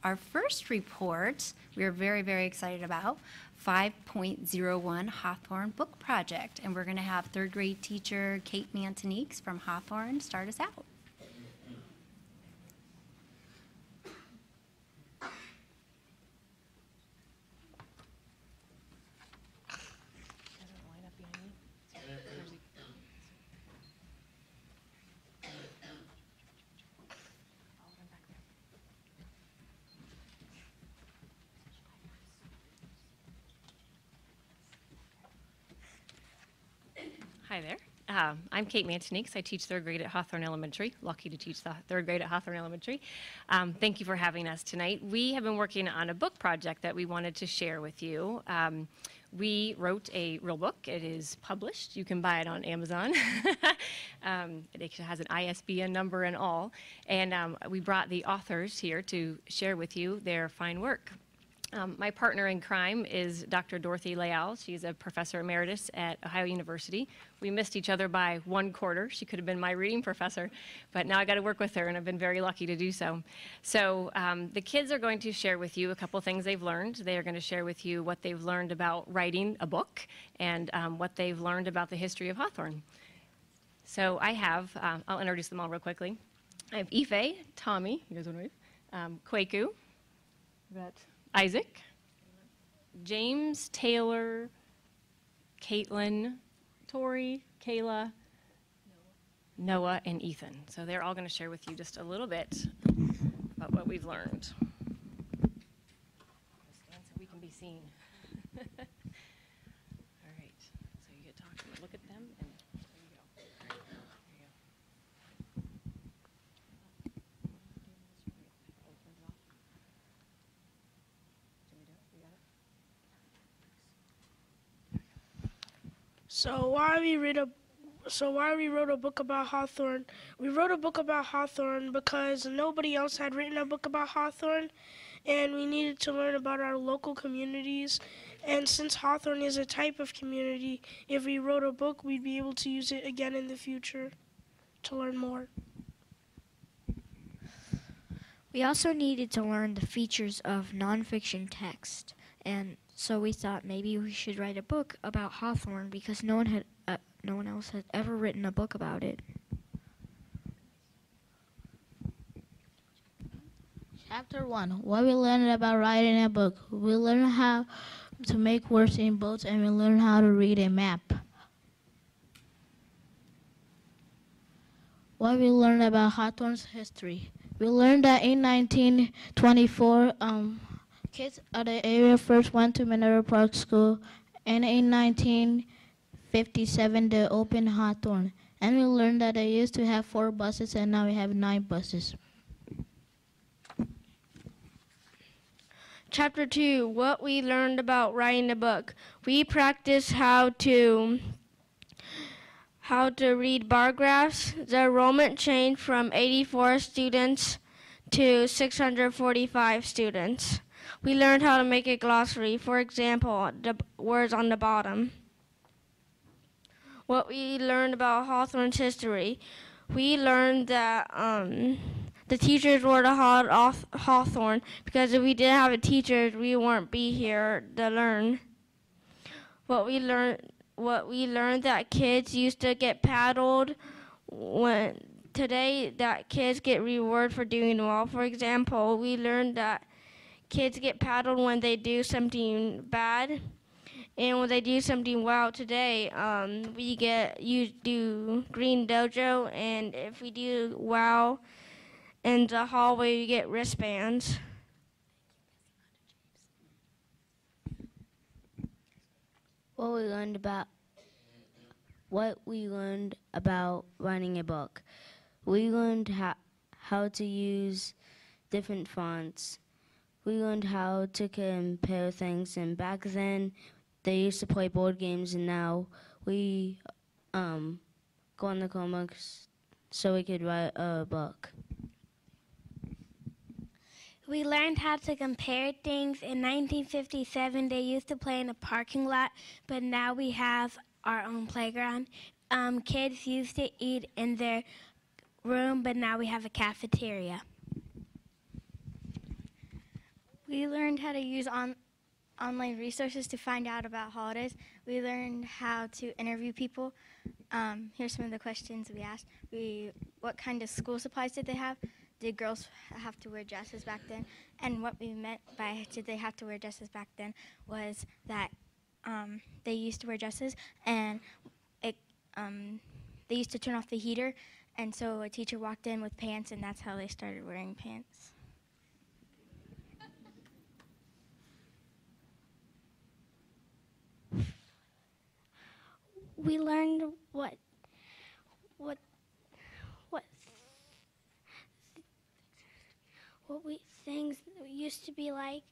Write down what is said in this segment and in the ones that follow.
Our first report we are very, very excited about, 5.01 Hawthorne Book Project. And we're going to have third grade teacher Kate Mantoniques from Hawthorne start us out. Hi there. I'm Kate Mantoniques. I teach third grade at Hawthorne Elementary. Lucky to teach the third grade at Hawthorne Elementary. Thank you for having us tonight. We have been working on a book project that we wanted to share with you. We wrote a real book. It is published. You can buy it on Amazon. It actually has an ISBN number and all. And we brought the authors here to share with you their fine work. My partner in crime is Dr. Dorothy Leal. She's a professor emeritus at Ohio University. We missed each other by 1 quarter. She could have been my reading professor, but now I got to work with her, and I've been very lucky to do so. So the kids are going to share with you a couple things they've learned. They are going to share with you what they've learned about writing a book and what they've learned about the history of Hawthorne. So I have, I'll introduce them all real quickly. I have Ife, Tommy, you guys want to wave? Kwaku, Isaac, James, Taylor, Caitlin, Tori, Kayla, Noah, and Ethan. So they're all going to share with you just a little bit about what we've learned. Stand so we can be seen. All right. So you get to talk to them, look at them, and there you go. There you go. So why we wrote a book about Hawthorne? We wrote a book about Hawthorne because nobody else had written a book about Hawthorne, and we needed to learn about our local communities. And since Hawthorne is a type of community, if we wrote a book, we'd be able to use it again in the future to learn more. We also needed to learn the features of nonfiction text, and so we thought maybe we should write a book about Hawthorne because no one else had ever written a book about it. Chapter 1. What we learned about writing a book. We learned how to make words in boats, and we learned how to read a map. What we learned about Hawthorne's history. We learned that in 1924, kids of the area first went to Minerva Park School, and in 1957 they opened Hawthorne. And we learned that they used to have 4 buses, and now we have 9 buses. Chapter 2, what we learned about writing a book. We practiced how to read bar graphs. The enrollment changed from 84 students to 645 students. We learned how to make a glossary, for example, the words on the bottom. What we learned about Hawthorne's history. We learned that the teachers were to Hawthorne because if we didn't have a teacher, we wouldn't be here to learn. What we learned that kids used to get paddled when today that kids get rewarded for doing well. For example, we learned that kids get paddled when they do something bad, and when they do something well today, you do green dojo, and if we do well in the hallway, you get wristbands. What we learned about writing a book. We learned how to use different fonts. We learned how to compare things, and back then they used to play board games, and now we go on the Chromebooks so we could write a book. We learned how to compare things. In 1957, they used to play in a parking lot, but now we have our own playground. Kids used to eat in their room, but now we have a cafeteria. We learned how to use online resources to find out about holidays. We learned how to interview people. Here's some of the questions we asked. What kind of school supplies did they have? Did girls have to wear dresses back then? And what we meant by did they have to wear dresses back then was that they used to wear dresses, and they used to turn off the heater, and so a teacher walked in with pants, and that's how they started wearing pants. We learned what we things used to be like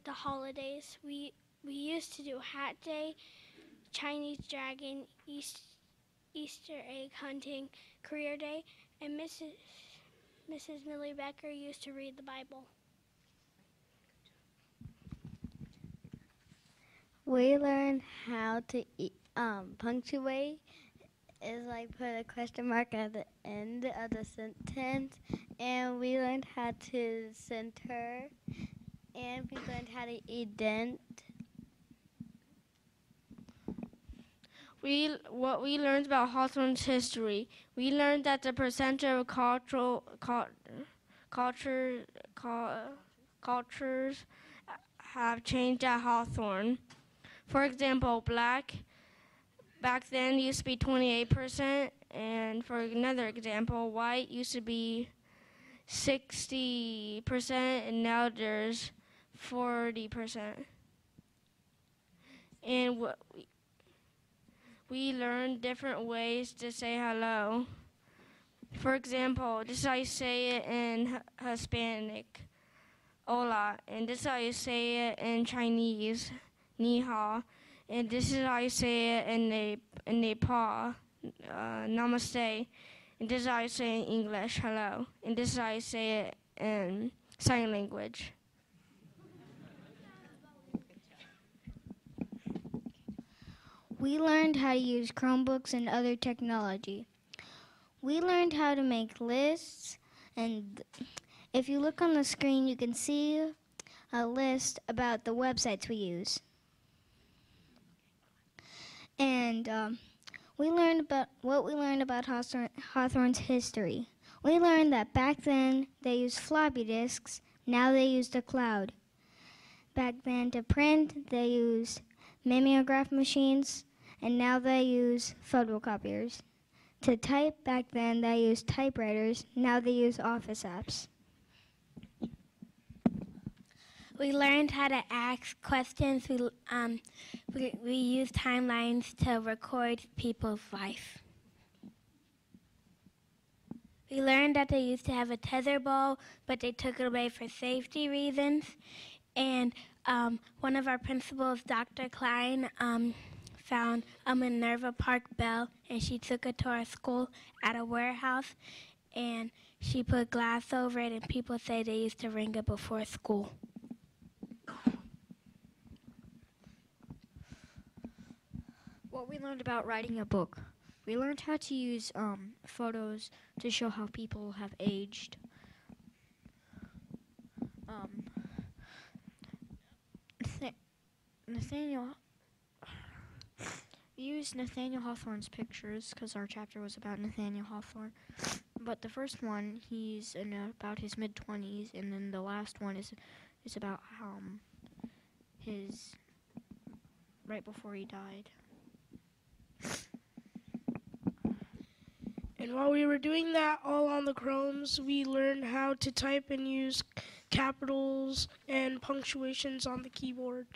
the holidays. We used to do Hat Day, Chinese Dragon, Easter egg hunting, Career Day, and Mrs. Millie Becker used to read the Bible. We learned how to punctuate is like put a question mark at the end of the sentence, and we learned how to center, and we learned how to indent. What we learned about Hawthorne's history. We learned that the percentage of cultures have changed at Hawthorne. For example, black back then used to be 28%, and for another example, white used to be 60%, and now there's 40%. And we learned different ways to say hello. For example, this is how you say it in Hispanic, hola, and this is how you say it in Chinese, ni hao, and this is how you say it in Nepal, namaste, and this is how you say it in English, hello, and this is how you say it in sign language. We learned how to use Chromebooks and other technology. We learned how to make lists, and if you look on the screen, you can see a list about the websites we use. And we learned about Hawthorne's history. We learned that back then they used floppy disks, now they use the cloud. Back then to print, they used mimeograph machines, and now they use photocopiers. To type, back then they used typewriters, now they use office apps. We learned how to ask questions. We used timelines to record people's life. We learned that they used to have a tether ball, but they took it away for safety reasons. And one of our principals, Dr. Klein, found a Minerva Park bell, and she took it to our school at a warehouse, and she put glass over it, and people say they used to ring it before school. What we learned about writing a book. We learned how to use photos to show how people have aged. We used Nathaniel Hawthorne's pictures because our chapter was about Nathaniel Hawthorne. But the first one, he's in about his mid-20s, and then the last one is about his right before he died. And while we were doing that all on the Chromes, we learned how to type and use capitals and punctuations on the keyboard.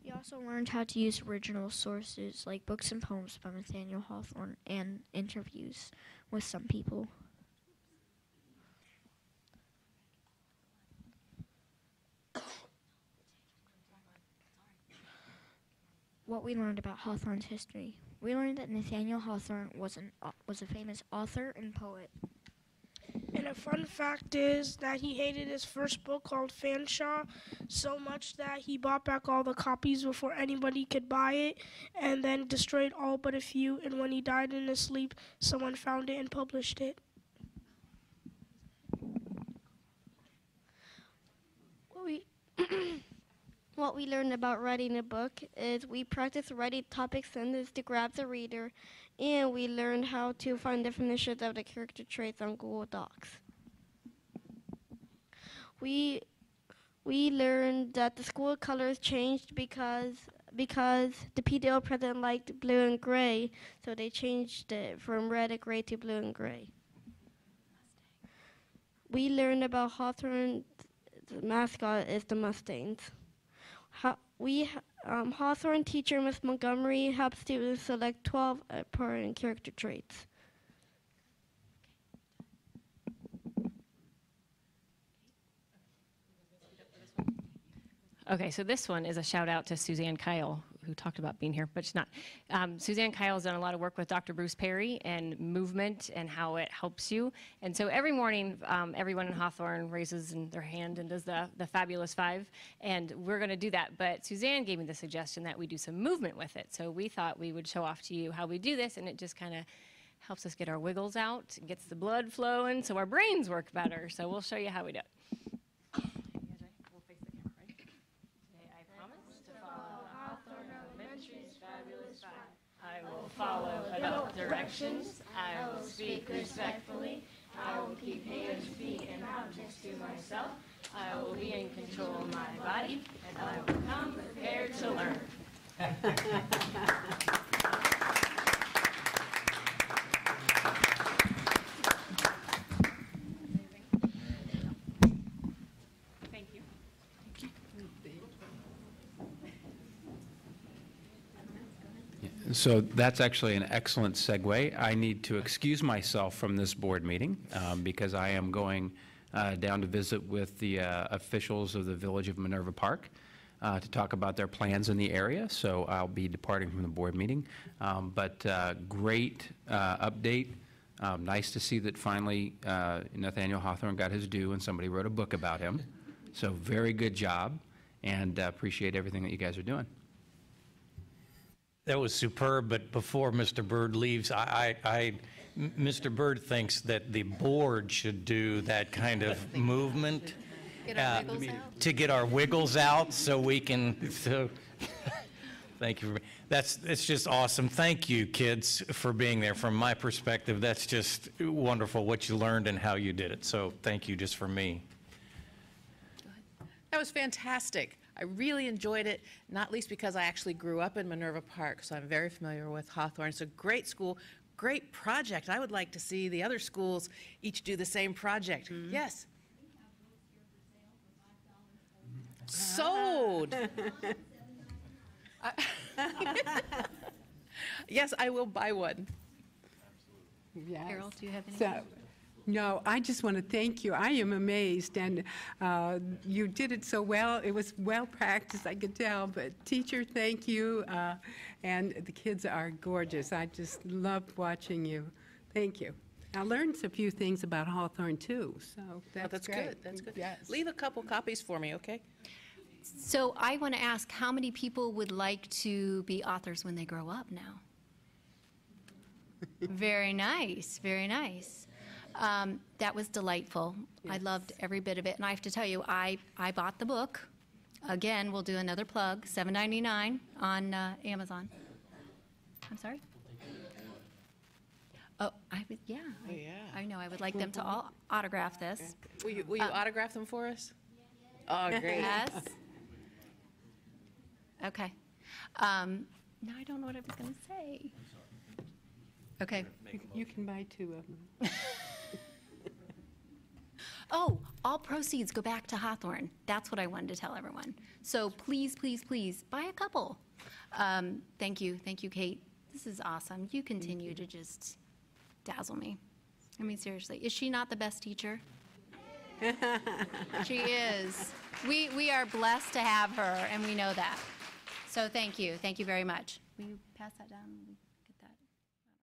We also learned how to use original sources like books and poems by Nathaniel Hawthorne and interviews with some people. What we learned about Hawthorne's history. We learned that Nathaniel Hawthorne was a famous author and poet. And a fun fact is that he hated his first book called Fanshawe so much that he bought back all the copies before anybody could buy it, and then destroyed all but a few, and when he died in his sleep, someone found it and published it. What we learned about writing a book is we practice writing topic sentences to grab the reader, and we learned how to find definitions of the character traits on Google Docs. We learned that the school colors changed because the PTO president liked blue and gray, so they changed it from red and gray to blue and gray. We learned about Hawthorne. The mascot is the Mustangs. Hawthorne teacher Miss Montgomery helps students select 12 important character traits. Okay, so this one is a shout out to Suzanne Kyle, who talked about being here, but she's not. Suzanne Kyle has done a lot of work with Dr. Bruce Perry and movement and how it helps you. And so every morning, everyone in Hawthorne raises their hand and does the Fabulous Five, and we're going to do that. But Suzanne gave me the suggestion that we do some movement with it. So we thought we would show off to you how we do this, and it just kind of helps us get our wiggles out, gets the blood flowing, so our brains work better. So we'll show you how we do it. I will follow adult directions. I will speak respectfully. I will keep hands, feet, and objects to myself. I will be in control of my body, and I will come prepared to learn. Thank you. So that's actually an excellent segue. I need to excuse myself from this board meeting because I am going down to visit with the officials of the Village of Minerva Park to talk about their plans in the area. So I'll be departing from the board meeting. But great update. Nice to see that finally Nathaniel Hawthorne got his due and somebody wrote a book about him. So very good job, and appreciate everything that you guys are doing. That was superb, but before Mr. Bird leaves, Mr. Bird thinks that the board should do that kind of movement to get our wiggles out so we can, thank you. It's just awesome. Thank you, kids, for being there. From my perspective, that's just wonderful what you learned and how you did it. So thank you just for me. That was fantastic. I really enjoyed it, not least because I actually grew up in Minerva Park, so I'm very familiar with Hawthorne. It's a great school, great project. I would like to see the other schools each do the same project. Mm-hmm. Yes? Sold. Yes, I will buy one. Yes. Carol, do you have any? No, I just want to thank you. I am amazed, and you did it so well. It was well practiced, I could tell, but teacher, thank you, and the kids are gorgeous. I just loved watching you. Thank you. I learned a few things about Hawthorne, too, so that's great. Good. That's good. Yes. Leave a couple copies for me, okay? So I want to ask, how many people would like to be authors when they grow up now? Very nice, very nice. That was delightful. Yes. I loved every bit of it. And I have to tell you, I bought the book. Again, we'll do another plug, $7.99 on Amazon. I'm sorry? Oh, yeah. Oh, yeah. I know. I would like them to all autograph this. Will you autograph them for us? Oh, great. Yes. Okay. Now I don't know what I was going to say. Okay. You can buy 2 of them. Oh, all proceeds go back to Hawthorne. That's what I wanted to tell everyone. So please, please, please, buy a couple. Thank you, Kate. This is awesome. You continue to just dazzle me. I mean, seriously, is she not the best teacher? She is. We are blessed to have her, and we know that. So thank you very much. Will you pass that down?